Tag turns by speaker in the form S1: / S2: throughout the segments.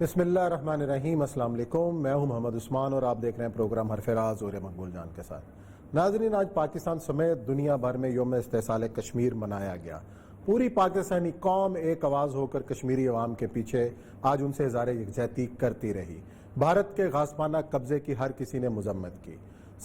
S1: بسم اللہ الرحمن الرحیم۔ السلام علیکم، میں ہوں محمد عثمان اور آپ دیکھ رہے ہیں پروگرام حرف راز اور مقبول جان کے ساتھ۔ ناظرین، آج پاکستان سمیت دنیا بھر میں یوم استحصال کشمیر منایا گیا۔ پوری پاکستانی قوم ایک آواز ہو کر کشمیری عوام کے پیچھے آج ان سے اظہار یکجہتی کرتی رہی۔ بھارت کے غاصبانہ قبضے کی ہر کسی نے مذمت کی۔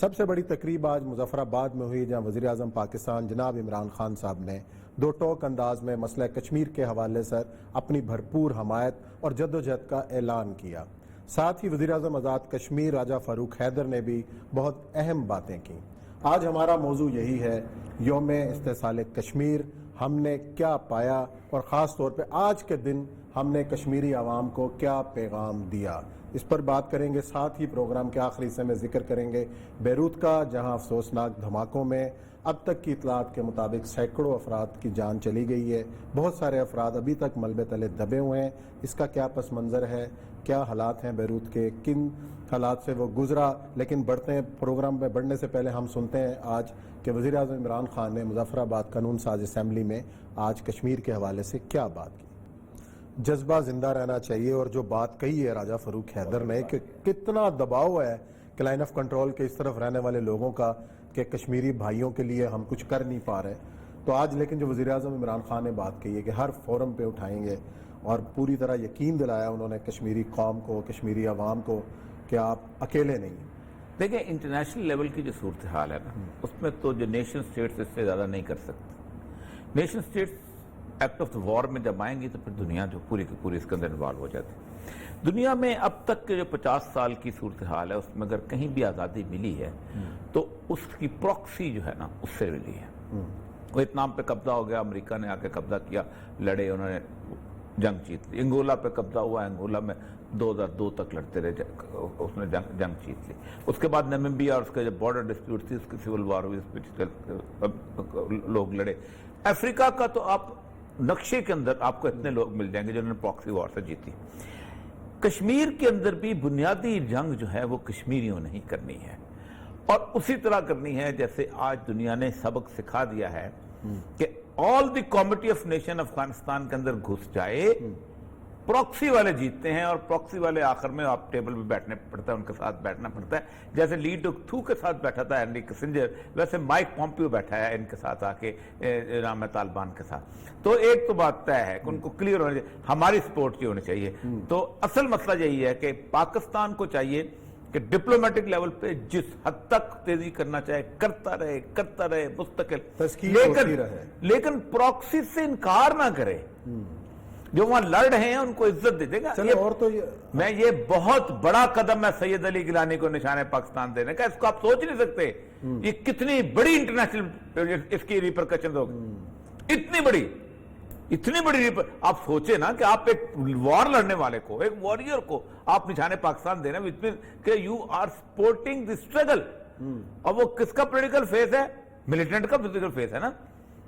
S1: سب سے بڑی تقریب آج مظفر آباد میں ہوئی، جہاں وزیر اعظم پاکستان جناب عمران خان صاحب نے دو ٹوک انداز میں مسئلہ کشمیر کے حوالے سے اپنی بھرپور حمایت اور جدوجہد کا اعلان کیا۔ ساتھ ہی وزیر اعظم آزاد کشمیر راجہ فاروق حیدر نے بھی بہت اہم باتیں کی۔ آج ہمارا موضوع یہی ہے، یوم استحصال کشمیر ہم نے کیا پایا اور خاص طور پہ آج کے دن ہم نے کشمیری عوام کو کیا پیغام دیا، اس پر بات کریں گے۔ ساتھ ہی پروگرام کے آخری حصے میں ذکر کریں گے بیروت کا، جہاں افسوسناک دھماکوں میں اب تک کی اطلاعات کے مطابق سینکڑوں افراد کی جان چلی گئی ہے۔ بہت سارے افراد ابھی تک ملبے تلے دبے ہوئے ہیں۔ اس کا کیا پس منظر ہے، کیا حالات ہیں بیروت کے، کن حالات سے وہ گزرا۔ لیکن بڑھتے ہیں، پروگرام میں بڑھنے سے پہلے ہم سنتے ہیں آج کہ وزیر اعظم عمران خان نے مظفر آباد قانون ساز اسمبلی میں آج کشمیر کے حوالے سے کیا بات کی۔ جذبہ زندہ رہنا چاہیے، اور جو بات کہی ہے راجہ فاروق حیدر نے کہ کتنا دباؤ ہے کہ لائن آف کنٹرول کے اس طرف رہنے والے لوگوں کا کہ کشمیری بھائیوں کے لیے ہم کچھ کر نہیں پا رہے، تو آج لیکن جو وزیر اعظم عمران خان نے بات کہی ہے کہ ہر فورم پہ اٹھائیں گے، اور پوری طرح یقین دلایا انہوں نے کشمیری قوم کو، کشمیری عوام کو کہ آپ اکیلے نہیں ہیں۔
S2: دیکھیں، انٹرنیشنل لیول کی جو صورتحال ہے نا، اس میں تو جو نیشن سٹیٹس اس سے زیادہ نہیں کر سکتے۔ Nation states act of the war میں جب آئیں گی تو پھر دنیا جو پوری کی پوری اس کے اندر انوالو ہو جاتی ہے۔ دنیا میں اب تک کے جو 50 سال کی صورتحال ہے، اس میں اگر کہیں بھی آزادی ملی ہے تو اس کی پروکسی جو ہے نا اس سے ملی ہے۔ ویتنام پہ قبضہ ہو گیا، امریکہ نے آ کے قبضہ کیا، لڑے، انہوں نے جنگ جیت لی۔ انگولا پہ قبضہ ہوا، انگولا میں 2002 تک لڑتے رہے، اس نے جنگ جیت لی۔ اس کے بعد نمیبیا اور اس کے جو بارڈر ڈسپیوٹ تھی، اس کی سول وار ہوئی، اس پہ لوگ لڑے۔ افریقہ کا تو آپ نقشے کے اندر آپ کو اتنے لوگ مل جائیں گے جنہوں نے پراکسی وار سے جیتی۔ کشمیر کے اندر بھی بنیادی جنگ جو ہے وہ کشمیریوں نے ہی کرنی ہے، اور اسی طرح کرنی ہے جیسے آج دنیا نے سبق سکھا دیا ہے کہ آل دی کمیٹی آف نیشن افغانستان کے اندر گھس جائے، پراکسی والے جیتتے ہیں، اور پراکسی والے آخر میں آپ ٹیبل پہ بیٹھنے پڑتا ہے، ان کے ساتھ بیٹھنا پڑتا ہے۔ جیسے لی ڈک تھو کے ساتھ بیٹھا تھا ہینری کسنجر، ویسے مائک پومپیو بیٹھا ہے ان کے ساتھ آ کے نام طالبان کے ساتھ۔ تو ایک تو بات طے ہے کہ ان کو کلیئر ہونا چاہیے، ہماری سپورٹ کی ہونی چاہیے۔ تو اصل مسئلہ یہی ہے کہ پاکستان کو چاہیے کہ ڈپلومیٹک لیول پہ جس حد تک تیزی کرنا چاہے کرتا رہے مستقل، لیکن پراکسی سے انکار نہ کرے۔ جو وہاں لڑ رہے ہیں ان کو عزت دے دے گا۔
S1: اور تو
S2: میں یہ بہت بڑا قدم ہے سید علی گیلانی کو نشان پاکستان دینے کا، اس کو آپ سوچ نہیں سکتے یہ کتنی بڑی انٹرنیشنل اس کی ریپرکشن ہوگی، اتنی بڑی آپ سوچیں نا کہ آپ ایک وار لڑنے والے کو، ایک وارئر کو آپ نشان پاکستان دینا، کہ you are supporting the struggle. اور وہ کس کا پولیٹیکل فیس ہے؟ ملیٹنٹ کا پولیٹیکل فیس ہے نا۔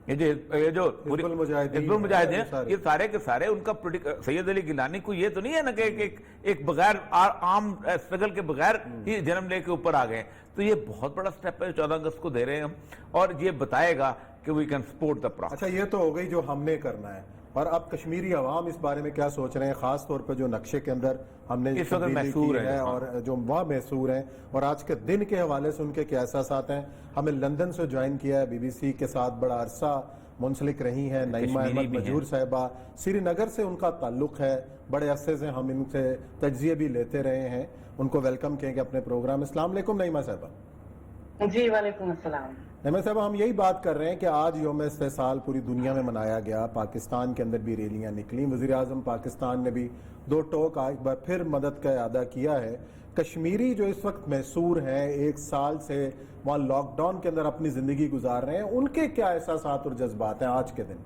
S2: یہ جو حزب المجاہدین، یہ سارے کے سارے ان کا سید علی گیلانی کو یہ تو نہیں ہے نا کہ ایک بغیر عام اسٹرگل کے بغیر ہی جنم لے کے اوپر آ گئے۔ تو یہ بہت بڑا سٹیپ ہے 14 اگست کو دے رہے ہیں ہم، اور یہ بتائے گا کہ we can support the process.
S1: اچھا، یہ تو ہو گئی جو ہم نے کرنا ہے، اور اب کشمیری عوام اس بارے میں کیا سوچ رہے ہیں، خاص طور پہ جو نقشے کے اندر ہم نے تبدیلی کی ہے اور جو وہاں محصور ہیں، اور آج کے دن کے حوالے سے ان کے کیا احساسات ہیں۔ ہمیں لندن سے جوائن کیا ہے، بی بی سی کے ساتھ بڑا عرصہ منسلک رہی ہیں نعیمہ احمد مجہور صاحبہ، سری نگر سے ان کا تعلق ہے، بڑے عرصے سے ہم ان سے تجزیے بھی لیتے رہے ہیں۔ ان کو ویلکم کہیں گے اپنے پروگرام۔ السلام علیکم نعیمہ صاحبہ۔
S3: جی وعلیکم السلام۔
S1: نعیمہ صاحبہ، ہم یہی بات کر رہے ہیں کہ آج یوم استحصال پوری دنیا میں منایا گیا، پاکستان کے اندر بھی ریلیاں نکلیں، وزیر اعظم پاکستان نے بھی دو ٹوک ایک بار پھر مدد کا اعادہ کیا ہے۔ کشمیری جو اس وقت محصور ہیں، ایک سال سے وہاں لاک ڈاؤن کے اندر اپنی زندگی گزار رہے ہیں، ان کے کیا احساسات اور جذبات ہیں آج کے دن؟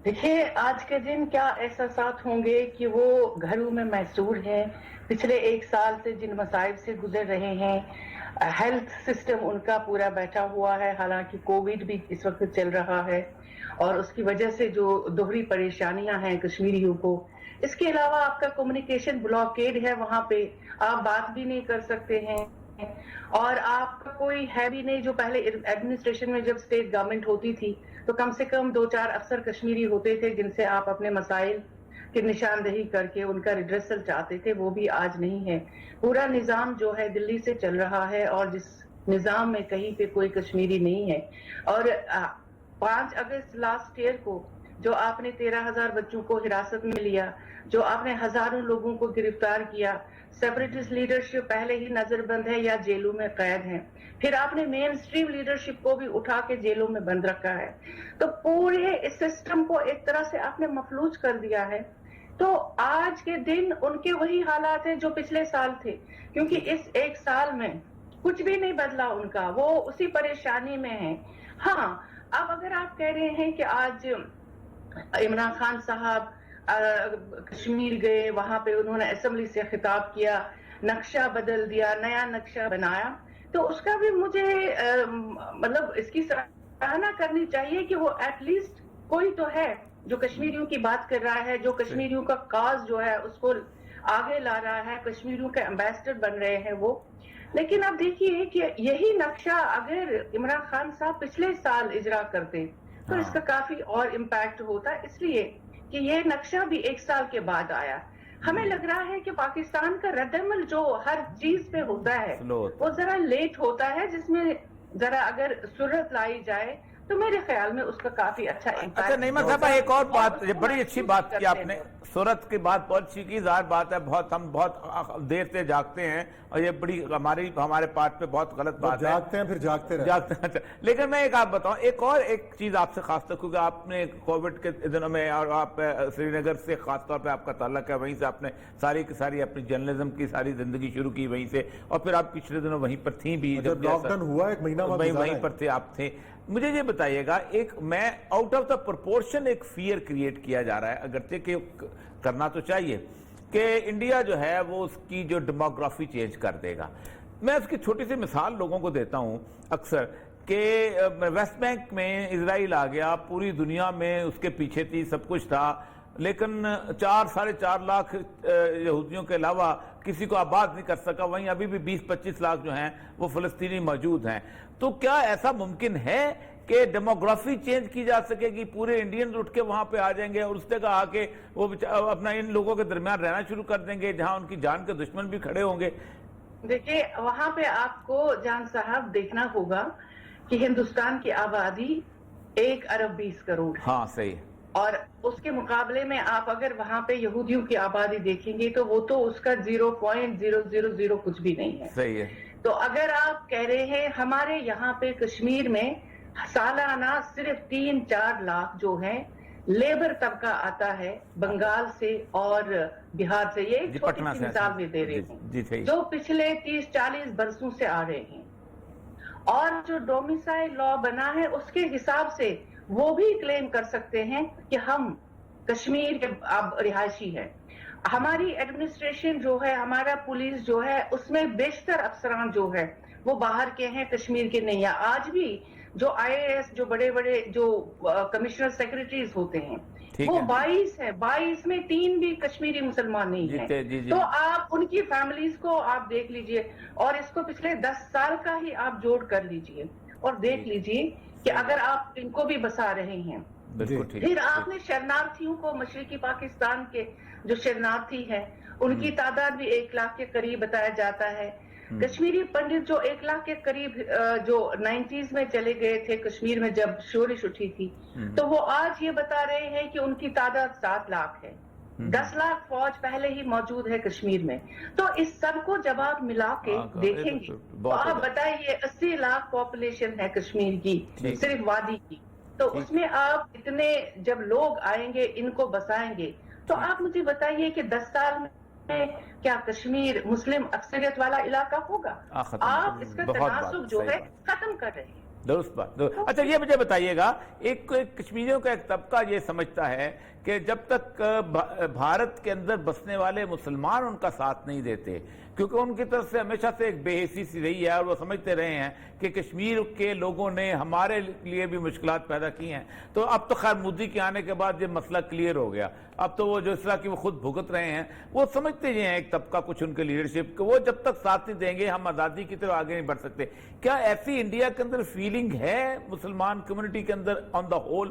S3: دیکھیے، آج کے دن کیا احساسات ہوں گے کہ وہ گھروں میں محصور ہیں، پچھلے ایک سال سے جن مصائب سے گزر رہے ہیں، ہیلتھ سسٹم ان کا پورا بیٹھا ہوا ہے، حالانکہ کووڈ بھی اس وقت چل رہا ہے، اور اس کی وجہ سے جو دوہری پریشانیاں ہیں کشمیریوں کو۔ اس کے علاوہ آپ کا کمیونیکیشن بلاکیڈ ہے، وہاں پہ آپ بات بھی نہیں کر سکتے ہیں، اور آپ کا کوئی ہے بھی نہیں۔ جو پہلے ایڈمنسٹریشن میں جب اسٹیٹ گورنمنٹ ہوتی تھی تو کم سے کم 2-4 افسر کشمیری ہوتے تھے جن سے آپ اپنے مسائل کی نشاندہی کر کے ان کا ریڈریسل چاہتے تھے، وہ بھی آج نہیں ہے۔ پورا نظام جو ہے دلی سے چل رہا ہے، اور جس نظام میں کہیں پہ کوئی کشمیری نہیں ہے۔ اور 5 اگست لاسٹ ایئر کو جو آپ نے 13,000 بچوں کو حراست میں لیا، جو آپ نے ہزاروں لوگوں کو گرفتار کیا، سیپریٹسٹ لیڈرشپ پہلے ہی نظر بند ہے یا جیلوں میں قید ہیں، پھر آپ نے مین اسٹریم لیڈرشپ کو بھی اٹھا کے جیلوں میں بند رکھا ہے، تو پورے اس سسٹم کو ایک طرح سے آپ نے مفلوج کر دیا ہے۔ تو آج کے دن ان کے وہی حالات ہیں جو پچھلے سال تھے، کیونکہ اس ایک سال میں کچھ بھی نہیں بدلا ان کا، وہ اسی پریشانی میں ہیں۔ ہاں، اب اگر آپ کہہ رہے ہیں کہ آج عمران خان صاحب کشمیر گئے، وہاں پہ انہوں نے اسمبلی سے خطاب کیا، نقشہ بدل دیا، نیا نقشہ بنایا، تو اس کا بھی مجھے مطلب اس کی سراہنا کرنی چاہیے کہ وہ ایٹ لیسٹ کوئی تو ہے جو کشمیریوں کی بات کر رہا ہے، جو کشمیریوں کا کاز جو ہے اس کو آگے لا رہا ہے، کشمیریوں کے امبیسڈر بن رہے ہیں وہ۔ لیکن اب دیکھیے کہ یہی نقشہ اگر عمران خان صاحب پچھلے سال اجرا کرتے تو اس کا کافی اور امپیکٹ ہوتا، اس لیے کہ یہ نقشہ بھی 1 سال کے بعد آیا۔ ہمیں لگ رہا ہے کہ پاکستان کا رد عمل جو ہر چیز پہ ہوتا ہے وہ ذرا لیٹ ہوتا ہے، جس میں ذرا اگر سرعت لائی جائے تو میرے خیال میں اس کا کافی اچھا امپیکٹ۔
S2: اچھا نعیمہ صاحبہ، ایک اور بات، یہ بڑی اچھی بات کی آپ نے، صورت کی بات بہت اچھی کی، ظاہر بات ہے ہم بہت دیر سے جاگتے ہیں اور یہ بڑی ہمارے پارٹ پہ بہت غلط بات ہے،
S1: جاگتے ہیں پھر جاگتے رہتے ہیں۔
S2: لیکن میں ایک آپ بتاؤں، ایک چیز آپ سے خاص طور کیونکہ آپ نے کووڈ کے دنوں میں اور آپ سری نگر سے خاص طور پہ آپ کا تعلق ہے، وہیں سے آپ نے ساری کی ساری اپنی جرنلزم کی ساری زندگی شروع کی وہیں سے، اور پھر آپ پچھلے دنوں وہیں پر تھیں بھی،
S1: جب لاک ڈاؤن ہوا 1 مہینہ
S2: وہیں پر تھے آپ تھے۔ مجھے یہ بتائیے گا، میں آؤٹ آف دا پرپورشن ایک فیئر کریٹ کیا جا رہا ہے، اگرچہ کہ کرنا تو چاہیے، کہ انڈیا جو ہے وہ اس کی جو ڈیموگرافی چینج کر دے گا۔ میں اس کی چھوٹی سی مثال لوگوں کو دیتا ہوں اکثر، کہ ویسٹ بینک میں اسرائیل آ گیا، پوری دنیا میں اس کے پیچھے تھی، سب کچھ تھا، لیکن 4-4.5 لاکھ یہودیوں کے علاوہ کسی کو آباد نہیں کر سکا، وہیں ابھی بھی 20-25 لاکھ جو ہیں وہ فلسطینی موجود ہیں۔ تو کیا ایسا ممکن ہے کہ ڈیموگرافی چینج کی جا سکے گی، پورے انڈینز اٹھ کے وہاں پہ آ جائیں گے اور اس جگہ آ کے وہ اپنا ان لوگوں کے درمیان رہنا شروع کر دیں گے جہاں ان کی جان کے دشمن بھی کھڑے ہوں گے؟
S3: دیکھیں، وہاں پہ آپ کو جان صاحب دیکھنا ہوگا کہ ہندوستان کی آبادی 1 ارب 20 کروڑ ہے۔
S2: ہاں صحیح ہے،
S3: اور اس کے مقابلے میں آپ اگر وہاں پہ یہودیوں کی آبادی دیکھیں گے تو وہ تو اس کا 0.000 کچھ بھی نہیں ہے۔
S2: صحیح ہے۔
S3: تو اگر آپ کہہ رہے ہیں ہمارے یہاں پہ کشمیر میں سالانہ صرف 3-4 لاکھ جو ہیں لیبر طبقہ آتا ہے بنگال سے اور بہار سے، یہ ایک چھوٹی سی مثال میں دے رہے ہیں، جو پچھلے 30-40 برسوں سے آ رہے ہیں، اور جو ڈومیسائل لا بنا ہے اس کے حساب سے وہ بھی کلیم کر سکتے ہیں کہ ہم کشمیر کے اب رہائشی ہیں۔ ہماری ایڈمنسٹریشن جو ہے، ہمارا پولیس جو ہے، اس میں بیشتر افسران جو ہے وہ باہر کے ہیں، کشمیر کے نہیں ہیں۔ آج بھی جو IAS جو بڑے بڑے جو کمشنر سیکرٹریز ہوتے ہیں وہ 22 ہیں، 22 میں 3 بھی کشمیری مسلمان نہیں ہیں۔ تو آپ ان کی فیملیز کو آپ دیکھ لیجئے، اور اس کو پچھلے 10 سال کا ہی آپ جوڑ کر لیجئے اور دیکھ لیجئے کہ اگر آپ ان کو بھی بسا رہے ہیں۔ پھر آپ نے شرنارتھیوں کو، مشرقی پاکستان کے جو شرنارتھی ہیں ان کی تعداد بھی 1 لاکھ کے قریب بتایا جاتا ہے۔ کشمیری پنڈت جو 1 لاکھ کے قریب جو 90s میں چلے گئے تھے کشمیر میں جب شورش اٹھی تھی، تو وہ آج یہ بتا رہے ہیں کہ ان کی تعداد 7 لاکھ ہے۔ 10 لاکھ فوج پہلے ہی موجود ہے کشمیر میں۔ تو اس سب کو جب آپ ملا کے دیکھیں گے تو آپ بتائیے 80 لاکھ پاپولیشن ہے کشمیر کی، صرف وادی کی، تو اس میں آپ اتنے جب لوگ آئیں گے ان کو بسائیں گے، تو آپ مجھے بتائیے کہ 10 سال میں کیا کشمیر مسلم اکثریت والا علاقہ ہوگا؟ آپ اس کا تناسب جو ہے ختم کر رہے ہیں۔
S2: درست بات۔ اچھا یہ مجھے بتائیے گا، ایک کشمیریوں کا ایک طبقہ یہ سمجھتا ہے کہ جب تک بھارت کے اندر بسنے والے مسلمان ان کا ساتھ نہیں دیتے، کیونکہ ان کی طرف سے ہمیشہ سے ایک بے حسی سی رہی ہے اور وہ سمجھتے رہے ہیں کہ کشمیر کے لوگوں نے ہمارے لیے بھی مشکلات پیدا کی ہیں، تو اب تو خیر مودی کے آنے کے بعد یہ مسئلہ کلیئر ہو گیا، اب تو وہ جو اس طرح کی وہ خود بھگت رہے ہیں، وہ سمجھتے یہ ہیں ایک طبقہ کچھ ان کے لیڈرشپ کہ وہ جب تک ساتھ نہیں دیں گے ہم آزادی کی طرف آگے نہیں بڑھ سکتے۔ کیا ایسی انڈیا کے اندر فیلنگ ہے مسلمان کمیونٹی کے اندر آن دا ہول؟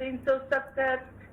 S3: 370,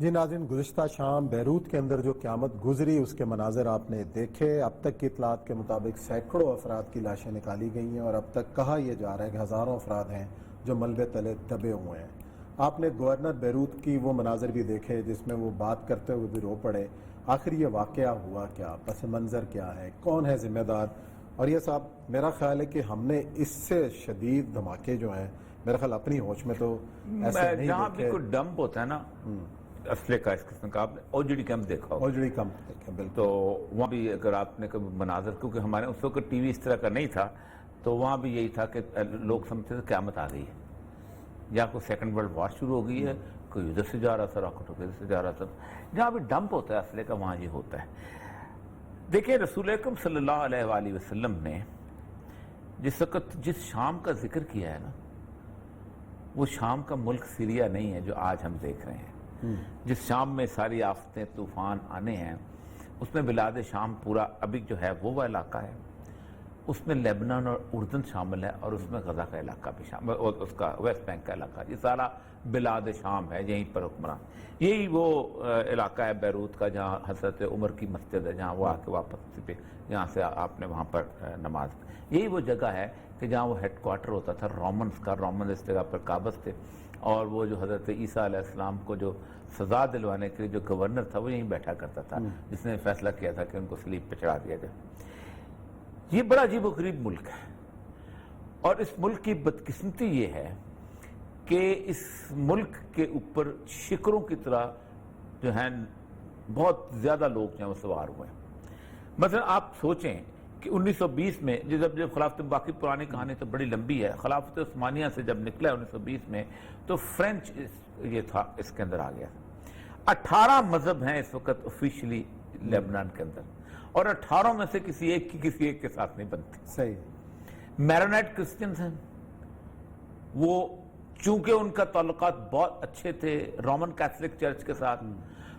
S1: جی ناظرین، گزشتہ شام بیروت کے اندر جو قیامت گزری اس کے مناظر آپ نے دیکھے. اب تک کی اطلاعات کے مطابق سینکڑوں افراد کی لاشیں نکالی گئی ہیں اور اب تک کہا یہ جا رہا ہے کہ ہزاروں افراد ہیں جو ملبے تلے دبے ہوئے ہیں. آپ نے گورنر بیروت کی وہ مناظر بھی دیکھے جس میں وہ بات کرتے ہوئے بھی رو پڑے. آخر یہ واقعہ ہوا کیا؟ پس منظر کیا ہے؟ کون ہے ذمہ دار؟ اور یہ صاحب، میرا خیال ہے کہ ہم نے اس سے شدید دھماکے جو ہیں میرا خیال اپنی ہوش میں تو ایسے نہیں
S2: جہاں بھی
S1: دیکھے.
S2: کوئی ڈمپ ہوتا ہے نا اسلحے کا، اس قسم کا، آپ نے اوجڑی کیمپ دیکھا ہوگا
S1: اوجڑی کم دیکھیں. بالکل.
S2: تو وہاں بھی اگر آپ نے کبھی مناظر، کیونکہ ہمارے اس وقت ٹی وی اس طرح کا نہیں تھا، تو وہاں بھی یہی تھا کہ لوگ سمجھتے تھے قیامت آ گئی ہے، یا کوئی سیکنڈ ورلڈ وار شروع ہو گئی ہے، کوئی ادھر سے جا رہا تھا راکٹ ادھر سے جا رہا تھا. جہاں بھی ڈمپ ہوتا ہے اسلحے کا وہاں یہ ہوتا ہے. دیکھیں، رسول اکرم صلی اللہ علیہ وآلہ وسلم نے جس وقت جس شام کا ذکر کیا ہے نا، وہ شام کا ملک سیریا نہیں ہے جو آج ہم دیکھ رہے ہیں. جس شام میں ساری آفتیں طوفان آنے ہیں، اس میں بلاد شام پورا ابھی جو ہے وہ علاقہ ہے، اس میں لیبنان اور اردن شامل ہے، اور اس میں غزہ کا علاقہ بھی شامل، اور اس کا ویسٹ بینک کا علاقہ. یہ سارا بلاد شام ہے، یہیں پر حکمران. یہی وہ علاقہ ہے بیروت کا جہاں حضرت عمر کی مسجد ہے، جہاں وہ آ کے واپس یہاں سے آپ نے وہاں پر نماز. یہی وہ جگہ ہے کہ جہاں وہ ہیڈ کوارٹر ہوتا تھا رومنز کا. رومن اس جگہ پر قابض تھے، اور وہ جو حضرت عیسیٰ علیہ السلام کو جو سزا دلوانے کے لیے جو گورنر تھا وہ یہیں بیٹھا کرتا تھا، جس نے فیصلہ کیا تھا کہ ان کو صلیب پہ چڑھا دیا جائے. یہ بڑا عجیب و غریب ملک ہے، اور اس ملک کی بدقسمتی یہ ہے کہ اس ملک کے اوپر شکروں کی طرح جو ہیں بہت زیادہ لوگ جو ہیں وہ سوار ہوئے ہیں. مثلا آپ سوچیں کہ 1920 میں جب خلافت، باقی پرانی کہانی تو بڑی لمبی ہے، خلافت عثمانیہ سے جب نکلا 1920 میں، تو فرینچ یہ تھا اس کے اندر آ گیا. 18 مذہب ہیں اس وقت آفیشلی لیبنان کے اندر، اور 18 میں سے کسی ایک کے ساتھ نہیں بنتی.
S1: صحیح.
S2: میرونائٹ کرسچنز ہیں، وہ چونکہ ان کا تعلقات بہت اچھے تھے رومن کیتھولک چرچ کے ساتھ،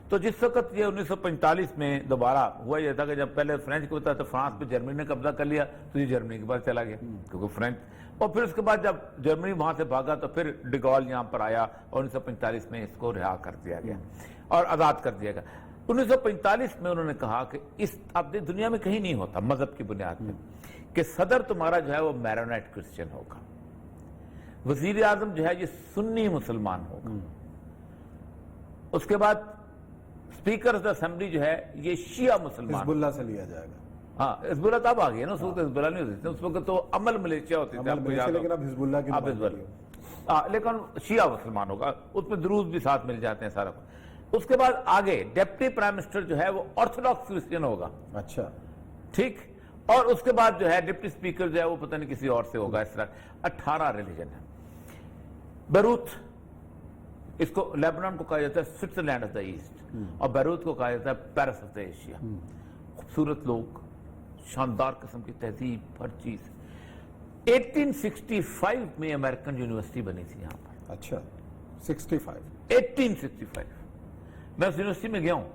S2: تو جس وقت یہ 1945 میں دوبارہ ہوا یہ تھا کہ جب پہلے فرینچ کو بتا تو فرانس پہ جرمنی نے قبضہ کر لیا، تو یہ جرمنی کے پاس چلا گیا کیونکہ فرینچ. اور پھر اس کے بعد جب جرمنی وہاں سے بھاگا تو پھر ڈیگول یہاں پر آیا، اور 1945 میں اس کو رہا کر دیا گیا اور آزاد کر دیا گیا. 1945 میں انہوں نے کہا کہ اس اب دنیا میں کہیں نہیں ہوتا مذہب کی بنیاد پہ کہ صدر تمہارا جو ہے وہ میرونائٹ کرسچن ہوگا، وزیر اعظم جو ہے یہ سنی مسلمان ہوگا، اس کے بعد اسپیکر آف دا اسمبلی جو ہے یہ شیعہ مسلمان.
S1: حزب اللہ سے لیا جائے گا.
S2: ہاں، حزب اللہ تب آ گیا نا، اس وقت حزب اللہ نہیں ہوتی تھی، اس وقت تو عمل ملیشیا ہوتی تھی.
S1: لیکن اب حزب اللہ کی
S2: اب حزب اللہ، لیکن شیعہ مسلمان ہوگا، اس میں دروز بھی ساتھ مل جاتے ہیں سارا. اس کے بعد آگے ڈپٹی پرائم منسٹر جو ہے وہ آرتھوڈاکس کرسچن ہوگا.
S1: اچھا،
S2: ٹھیک. اور اس کے بعد جو ہے ڈپٹی اسپیکر جو ہے وہ پتہ نہیں کسی اور سے ہوگا. اس طرح 18 ریلیجن ہے. بیروت، اس کو لیبنان کو کہا جاتا ہے سوئٹزرلینڈ آف دا ایسٹ، اور بیروت کو کہا جاتا ہے پیرس آف دا ایشیا. خوبصورت لوگ، شاندار قسم کی تہذیب، ہر چیز. 1865 میں امریکن یونیورسٹی بنی تھی یہاں پر.
S1: اچھا، 65.
S2: 1865 میں اس یونیورسٹی میں گیا ہوں.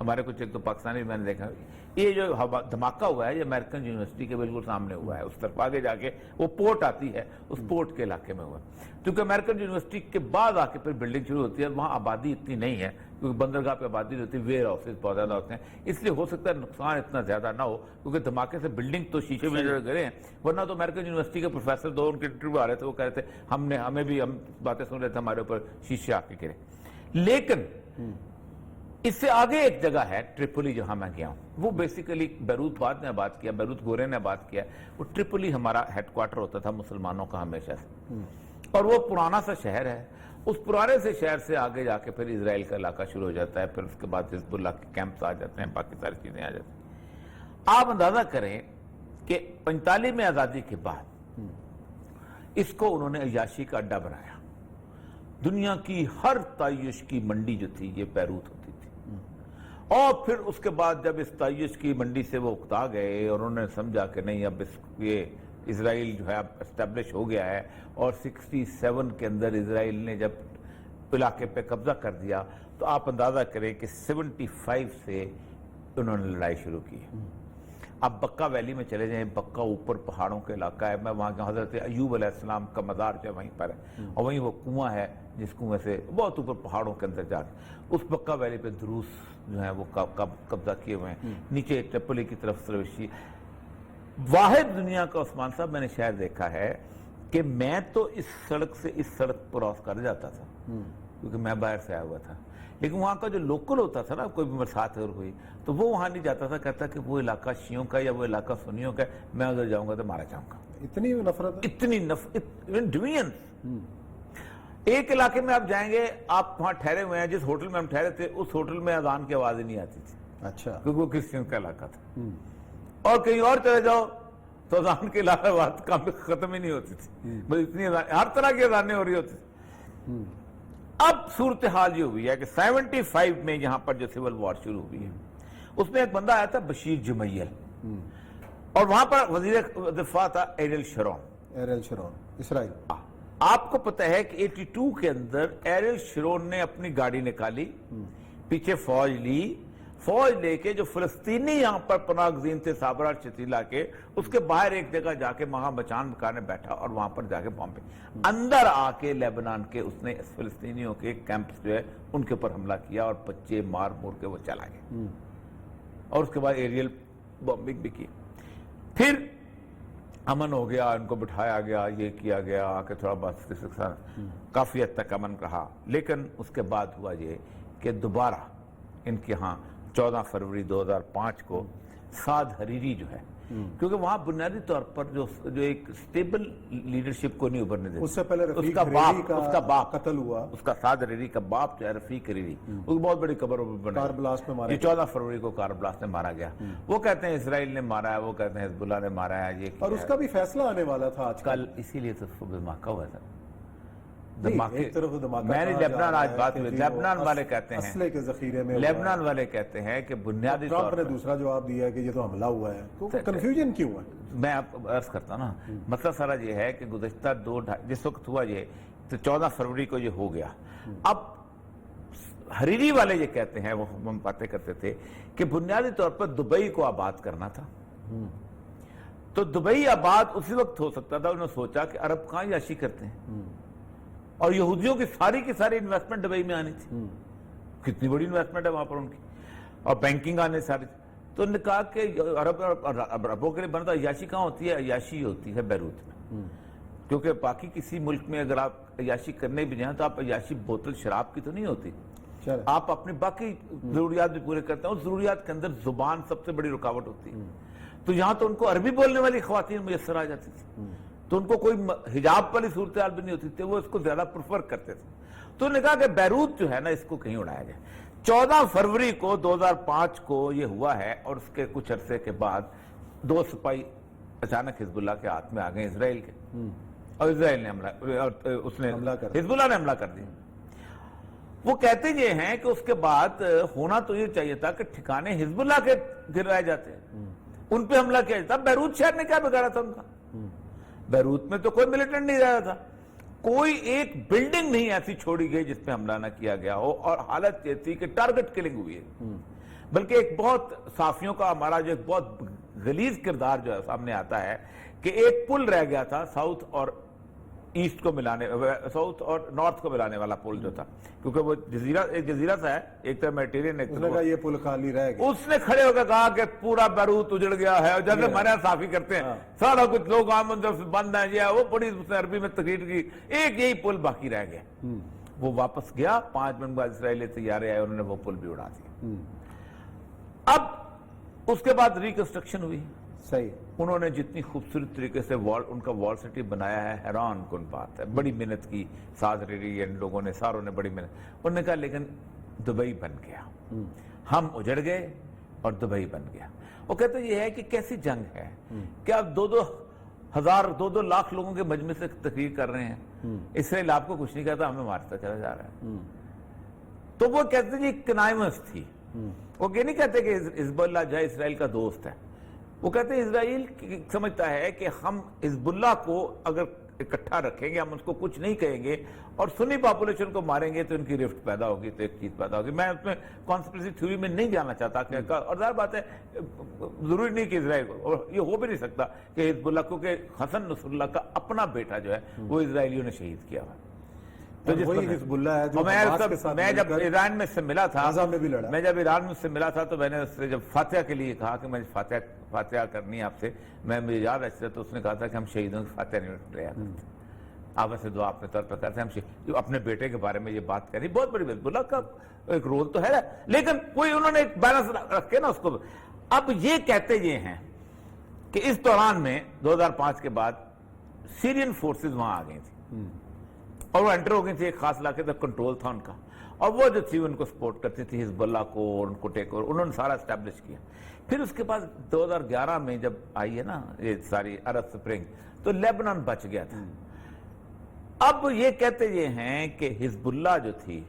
S2: ہمارے کچھ ایک تو پاکستانی بھی میں نے دیکھا. یہ جو دھماکہ ہوا ہے یہ امریکن یونیورسٹی کے بالکل سامنے ہوا ہے. اس طرف آگے جا کے وہ پورٹ آتی ہے، اس پورٹ کے علاقے میں ہوا. کیونکہ امریکن یونیورسٹی کے بعد آ کے پھر بلڈنگ شروع ہوتی ہے. وہاں آبادی اتنی نہیں ہے کیونکہ بندرگاہ پہ آبادی نہیں ہوتی، ویئر آفس بہت زیادہ ہوتے ہیں، اس لیے ہو سکتا ہے نقصان اتنا زیادہ نہ ہو. کیونکہ دھماکے سے بلڈنگ تو شیشے میں گرے ہیں، ورنہ تو امریکن یونیورسٹی کے پروفیسر دو ان کے انٹرویو آ رہے تھے، وہ کہہ رہے تھے ہمیں بھی ہم باتیں سن رہے تھے، ہمارے اوپر شیشے آ کے گرے. لیکن اس سے آگے ایک جگہ ہے ٹریپولی جہاں میں گیا ہوں. وہ بیسیکلی بیروت بعد میں آباد کیا، بیروت گورے نے آباد کیا. وہ ٹریپولی ہمارا ہیڈ کوارٹر ہوتا تھا مسلمانوں کا ہمیشہ سے، اور وہ پرانا سا شہر ہے. اس پرانے سے شہر سے آگے جا کے پھر اسرائیل کا علاقہ شروع ہو جاتا ہے، پھر اس کے بعد حزب اللہ کے کیمپس آ جاتے ہیں، باقی ساری چیزیں آ جاتی ہیں. آپ اندازہ کریں کہ 45 میں آزادی کے بعد اس کو انہوں نے عیاشی کا اڈا بنایا. دنیا کی ہر تعیش کی منڈی جو تھی یہ بیروت ہوتی تھی. اور پھر اس کے بعد جب اس تعیش کی منڈی سے وہ اکتا گئے اور انہوں نے سمجھا کہ نہیں اب یہ اسرائیل جو ہے اب اسٹیبلش ہو گیا ہے، اور 67 کے اندر اسرائیل نے جب علاقے پہ قبضہ کر دیا تو آپ اندازہ کریں کہ 75 سے انہوں نے لڑائی شروع کی. آپ بکہ ویلی میں چلے جائیں، بکہ اوپر پہاڑوں کے علاقہ ہے، میں وہاں کا حضرت ایوب علیہ السلام کا مزار جو ہے وہیں پر ہے، اور وہیں وہ کنواں ہے جس کنویں سے بہت اوپر پہاڑوں کے اندر جا کے اس بکہ ویلی پہ دروس جو ہیں وہ قبضہ کیے ہوئے ہیں، نیچے ٹرپلی کی طرف سروشی۔ واحد دنیا کا عثمان صاحب میں نے شہر دیکھا ہے کہ میں تو اس سڑک سے اس سڑک کراس کر جاتا تھا کیونکہ میں باہر سے آیا ہوا تھا، لیکن وہاں کا جو لوکل ہوتا تھا نا، کوئی بھی برسات اور ہوئی تو وہ وہاں نہیں جاتا تھا، کہتا کہ وہ علاقہ شیعوں کا یا وہ علاقہ سنیوں کا ہے، میں ادھر جاؤں گا تو مارا جاؤں گا۔
S1: اتنی نفرت،
S2: اتنی ڈویژنس۔ ایک علاقے میں آپ جائیں گے، آپ وہاں ٹھہرے ہوئے ہیں، جس ہوٹل میں ہم ٹھہرے تھے اس ہوٹل میں اذان کی آواز ہی نہیں آتی تھی،
S1: اچھا،
S2: کیونکہ وہ کرسچن کا علاقہ تھا، اور کہیں اور چلے جاؤ تو اذان کے علاقہ بات کام ختم ہی نہیں ہوتی تھی، بس اتنی ہر طرح کی اذانیں ہو رہی ہوتی تھی۔ اب صورتحال یہ ہوئی ہے کہ 75 میں یہاں پر جو سول وار شروع ہوئی ہے، اس میں ایک بندہ آیا تھا بشیر جمیل، اور وہاں پر وزیر دفاع تھا ایریل شرون،
S1: اسرائیل۔
S2: آپ کو پتہ ہے کہ 82 کے اندر ایریل شرون نے اپنی گاڑی نکالی، پیچھے فوج لی، فوج لے کے جو فلسطینی یہاں پر پناہ گزین تھے صابرہ شتیلا کے، اس کے باہر ایک جگہ جا کے وہاں بچان مکانے بیٹھا، اور وہاں پر جا کے بم پہ اندر آ کے لیبنان کے اس نے فلسطینیوں کے کیمپس جو ہے ان کے اوپر حملہ کیا، اور بچے مار مور کے وہ چلا گئے، اور اس کے بعد ایریل بمبنگ بھی کی۔ پھر امن ہو گیا، ان کو بٹھایا گیا، یہ کیا گیا، آ کے تھوڑا بات کافی حد تک امن رہا، لیکن اس کے بعد ہوا یہ کہ دوبارہ ان کے ہاں 14 فروری 2005 کو سعد حریری جو ہے، کیونکہ وہاں بنیادی طور پر جو ایک سٹیبل لیڈرشپ کو نہیں ابھرنے دیتے،
S1: اس سے پہلے رفیق حریری کا قتل ہوا،
S2: اس کا سعد حریری کا باپ جو ہے رفیق حریری، اس کو بہت بڑی قبر بنائی،
S1: کار بلاسٹ میں مارا،
S2: 14 فروری کو کار بلاسٹ میں مارا گیا۔ وہ کہتے ہیں اسرائیل نے مارا ہے، وہ کہتے ہیں حزب اللہ نے مارا ہے، یہ
S1: اور اس کا بھی فیصلہ آنے والا تھا آج
S2: کل، اسی لیے تو اس کو دھماکہ ہوا تھا۔
S1: ایک طرف دھماکہ،
S2: میں نے لیبنان آج بات ہوئی، لیبنان والے کہتے ہیں،
S1: اسلحے کے ذخیرے میں،
S2: لیبنان والے کہتے ہیں کہ بنیادی طور
S1: ٹرمپ نے دوسرا جواب دیا ہے کہ یہ تو حملہ ہوا ہے، تو کنفیوژن کیوں ہے؟
S2: میں آپ کو عرض کرتا نا، مسئلہ سارا یہ ہے کہ گزشتہ جس وقت ہوا یہ تو 14 فروری کو یہ ہو گیا۔ اب حریری والے یہ کہتے ہیں، وہ ہم باتیں کرتے تھے کہ بنیادی طور پر دبئی کو آباد کرنا تھا، تو دبئی آباد اسی وقت ہو سکتا تھا، انہوں نے سوچا کہ عرب کہاں عیاشی کرتے ہیں، اور یہودیوں کی ساری انویسٹمنٹ دبئی میں آنی تھی، کتنی بڑی انویسٹمنٹ ہے وہاں پر ان کی، اور بینکنگ آنے ساری، تو انہوں نے کہا کہ عربوں کے لیے بنتا عیاشی کہاں ہوتی ہے؟ عیاشی ہوتی ہے بیروت میں، کیونکہ باقی کسی ملک میں اگر آپ عیاشی کرنے بھی جائیں تو آپ عیاشی بوتل شراب کی تو نہیں ہوتی، آپ اپنی باقی ضروریات بھی پورے کرتے ہیں، اور ضروریات کے اندر زبان سب سے بڑی رکاوٹ ہوتی ہے، تو یہاں تو ان کو عربی بولنے والی خواتین میسر آ جاتی تھی، تو ان کو کوئی حجاب والی صورتحال بھی نہیں ہوتی تھی، وہ اس کو زیادہ پریفر کرتے تھے، تو انہوں نے کہا کہ بیروت جو ہے نا اس کو کہیں اڑایا جائے۔ 14 فروری کو 2005 کو یہ ہوا ہے، اور اس کے کچھ عرصے کے بعد 2 سپاہی اچانک حزب اللہ کے ہاتھ میں آ گئے، اسرائیل کے، اور اسرائیل نے حزب اللہ نے حملہ کر دیا۔ وہ کہتے یہ ہیں کہ اس کے بعد ہونا تو یہ چاہیے تھا کہ ٹھکانے حزب اللہ کے گرائے جاتے ہیں، ان پہ حملہ کیا جاتا۔ بیروت شہر نے کیا بگاڑا تھا ان کا؟ بیروت میں تو کوئی ملیٹنٹ نہیں رہا تھا، کوئی ایک بلڈنگ نہیں ایسی چھوڑی گئی جس پہ حملہ نہ کیا گیا ہو، اور حالت یہ تھی کہ ٹارگٹ کلنگ ہوئی ہے، بلکہ ایک بہت صحافیوں کا ہمارا جو ایک بہت غلیظ کردار جو ہے سامنے آتا ہے کہ ایک پل رہ گیا تھا ساؤتھ اور ایسٹ کو ملانے، ساؤتھ اور نارتھ کو ملانے والا پل جو تھا، کیونکہ وہ ایک جزیرہ سا ہے، ایک طرف میڈیٹرینین، ایک طرف
S1: یہ پل خالی رہ گیا۔
S2: اس نے کھڑے ہو کے کہا کہ پورا بیروت اجڑ گیا ہے، اور جیسے ہمارے یہاں صحافی کرتے ہیں سارا کچھ لوگ آمد بند ہے، یہ وہ بڑی اس نے عربی میں تقریر کی، ایک یہی پل باقی رہ گیا۔ وہ واپس گیا، 5 منٹ بعد اسرائیلی طیارے آئے، انہوں نے وہ پل بھی اڑا دیا۔ اب اس کے بعد ریکنسٹرکشن ہوئی،
S1: صحیح،
S2: انہوں نے جتنی خوبصورت طریقے سے ان کا وال سٹی بنایا ہے، حیران کن بات ہے، بڑی محنت کی سعد حریری ان لوگوں نے، ساروں نے بڑی محنت، انہوں نے کہا لیکن دبئی بن گیا، ہم اجڑ گئے اور دبئی بن گیا۔ وہ کہتے یہ ہے کہ کیسی جنگ ہے کہ آپ 2 لاکھ لوگوں کے مجمع سے تقریر کر رہے ہیں، اسرائیل آپ کو کچھ نہیں کہتا، ہمیں مارتا چلا جا رہا ہے۔ تو وہ کہتے ہیں یہ کنائمس تھی، وہ یہ نہیں کہتے کہ حزب اللہ جو ہے اسرائیل کا دوست ہے، وہ کہتے ہیں اسرائیل سمجھتا ہے کہ ہم حزب اللہ کو اگر اکٹھا رکھیں گے, ہم اس کو کچھ نہیں کہیں گے اور سنی پاپولیشن کو ماریں گے تو ان کی رفٹ پیدا ہوگی, تو ایک چیز پیدا ہوگی. میں اس میں کانسپریسی تھیوری میں نہیں جانا چاہتا کہ اور ظاہر بات ہے ضروری نہیں کہ اسرائیل کو, اور یہ ہو بھی نہیں سکتا کہ حزب اللہ, کیونکہ حسن نصر اللہ کا اپنا بیٹا جو ہے وہ اسرائیلیوں نے شہید کیا ہوا.
S1: تو وہی حزب اللہ ہے جو حماس کے ساتھ
S2: میں جب ایران میں اس سے ملا تھا,
S1: غزہ میں بھی لڑا.
S2: میں جب ایران میں اس سے ملا تھا تو میں نے اس سے جب فاتحہ کے لیے کہا کہ میں فاتحہ کرنی ہے آپ سے, مجھے یاد ہے تو اس نے کہا تھا کہ ہم شہیدوں کی فاتحہ نہیں لیا کرتے, آپ ایسے دعا اپنے طور پر کرتے ہیں, ہم اپنے بیٹے کے بارے میں یہ بات کری. بہت بڑی حزب اللہ کا ایک رول تو ہے, لیکن کوئی انہوں نے ایک بیلنس رکھ کے نا اس کو. اب یہ کہتے یہ ہیں کہ اس دوران میں 2005 کے بعد سیرین فورسز وہاں آ گئی تھی اور وہ انٹر ہو گئی تھی ایک خاص علاقے تک, کنٹرول تھا ان کا, اور وہ جو تھی ان کو سپورٹ کرتی تھی حزب اللہ کو, ان کو ٹیک اوور انہوں نے سارا اسٹیبلش کیا. پھر اس کے بعد 2011 میں جب آئی ہے نا یہ ساری عرب سپرنگ, تو لیبنان بچ گیا تھا. اب یہ کہتے یہ ہیں کہ حزب اللہ جو تھی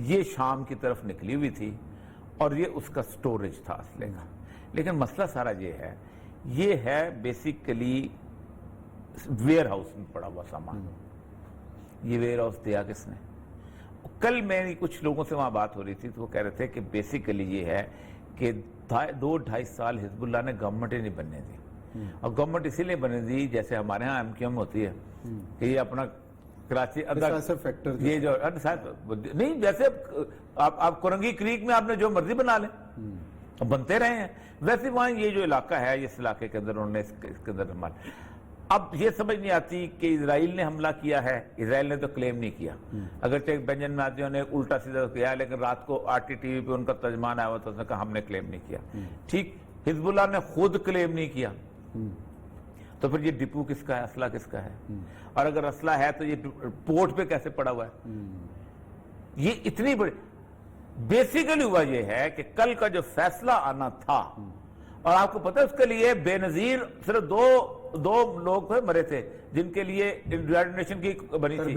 S2: یہ شام کی طرف نکلی ہوئی تھی اور یہ اس کا سٹوریج تھا اسلحے کا, لیکن مسئلہ سارا یہ ہے بیسیکلی ویئر ہاؤس میں پڑا ہوا سامان. یہ ویئر ہاؤس دیا کس نے؟ کل میری کچھ لوگوں سے وہاں بات ہو رہی تھی تو وہ کہہ رہے تھے کہ بیسیکلی یہ ہے کہ 2-2.5 سال حزب اللہ نے گورنمنٹ ہی نہیں بننے دی, اور گورنمنٹ اسی لیے بننے دی جیسے ہمارے ہاں MQM ہوتی ہے کہ یہ اپنا کراچی یہ جو نہیں, جیسے آپ کرنگی کریک میں آپ نے جو مرضی بنا لیں, بنتے رہے ہیں, ویسے وہاں یہ جو علاقہ ہے اس علاقے کے اندر انہوں نے اس کے اندر ہمارے. اب یہ سمجھ نہیں آتی کہ اسرائیل نے حملہ کیا ہے, اسرائیل نے تو کلیم نہیں کیا, اگرچہ بینجن ناتیوں نے الٹا سیدھا کیا, لیکن رات کو RT TV پہ ان کا ترجمان آیا ہوا تو اس نے کہا ہم نے کلیم نہیں کیا. ٹھیک, حزب اللہ نے خود کلیم نہیں کیا, تو پھر یہ ڈپو کس کا ہے, اسلحہ کس کا ہے, اور اگر اسلحہ ہے تو یہ پورٹ پہ کیسے پڑا ہوا ہے؟ یہ اتنی بڑی بیسیکلی ہوا یہ ہے کہ کل کا جو فیصلہ آنا تھا, اور آپ کو پتہ ہے اس کے لیے بے نظیر صرف دو لوگ مرے تھے جن کے لیے یونائیٹڈ نیشن کی بنی تھی,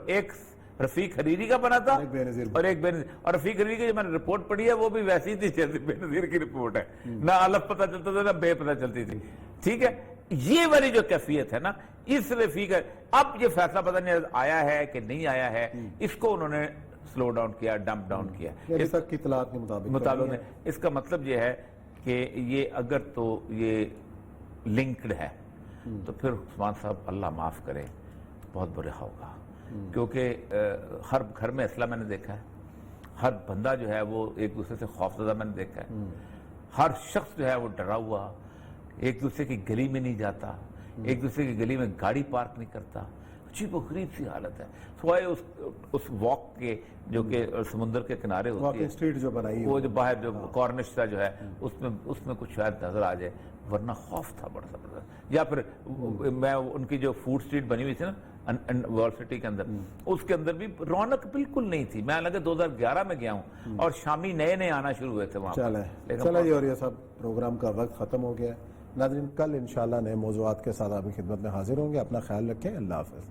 S2: ایک رفیق حریری کا بنا تھا اور ایک بے نظیر, اور رفیق حریری کی جو میں نے رپورٹ پڑھی ہے وہ بھی ویسی تھی جیسے بے نظیر کی رپورٹ ہے, نہ الف پتہ چلتا تھا نہ بے پتہ چلتی تھی. ٹھیک ہے, یہ والی جو کیفیت ہے نا اس رفیق, اب یہ فیصلہ پتہ نہیں آیا ہے کہ نہیں آیا ہے, اس کو انہوں نے سلو ڈاؤن کیا, ڈمپ ڈاؤن کیا
S1: اس تک کی اطلاعات کے مطابق.
S2: اس کا مطلب یہ ہے کہ یہ اگر تو یہ لنکڈ ہے تو پھر عثمان صاحب اللہ معاف کرے بہت برا ہوگا, کیونکہ ہر گھر میں اسلحہ میں نے دیکھا ہے, ہر بندہ جو ہے وہ ایک دوسرے سے خوفزدہ میں نے دیکھا ہے, ہر شخص جو ہے وہ ڈرا ہوا, ایک دوسرے کی گلی میں نہیں جاتا, ایک دوسرے کی گلی میں گاڑی پارک نہیں کرتا, عجیب و غریب سی حالت ہے. سوائے اس واک کے جو کہ سمندر کے کنارے ہوتی ہے,
S1: اسٹریٹ جو بنائی
S2: وہ جو باہر جو کارنش سا جو ہے اس میں کچھ شاید نظر آ جائے, ورنہ خوف تھا بڑا زبردست. یا پھر میں ان کی جو فوڈ اسٹریٹ بنی ہوئی تھی نا ورلڈ سٹی کے اندر, اس کے اندر بھی رونق بالکل نہیں تھی. میں لگے 2011 میں گیا ہوں اور شامی نئے آنا شروع ہوئے تھے وہاں.
S1: چلے جی, اور یہ سب پروگرام کا وقت ختم ہو گیا. ناظرین, کل انشاءاللہ نئے موضوعات کے ساتھ آپ کی خدمت میں حاضر ہوں گے. اپنا خیال رکھیں. اللہ حافظ.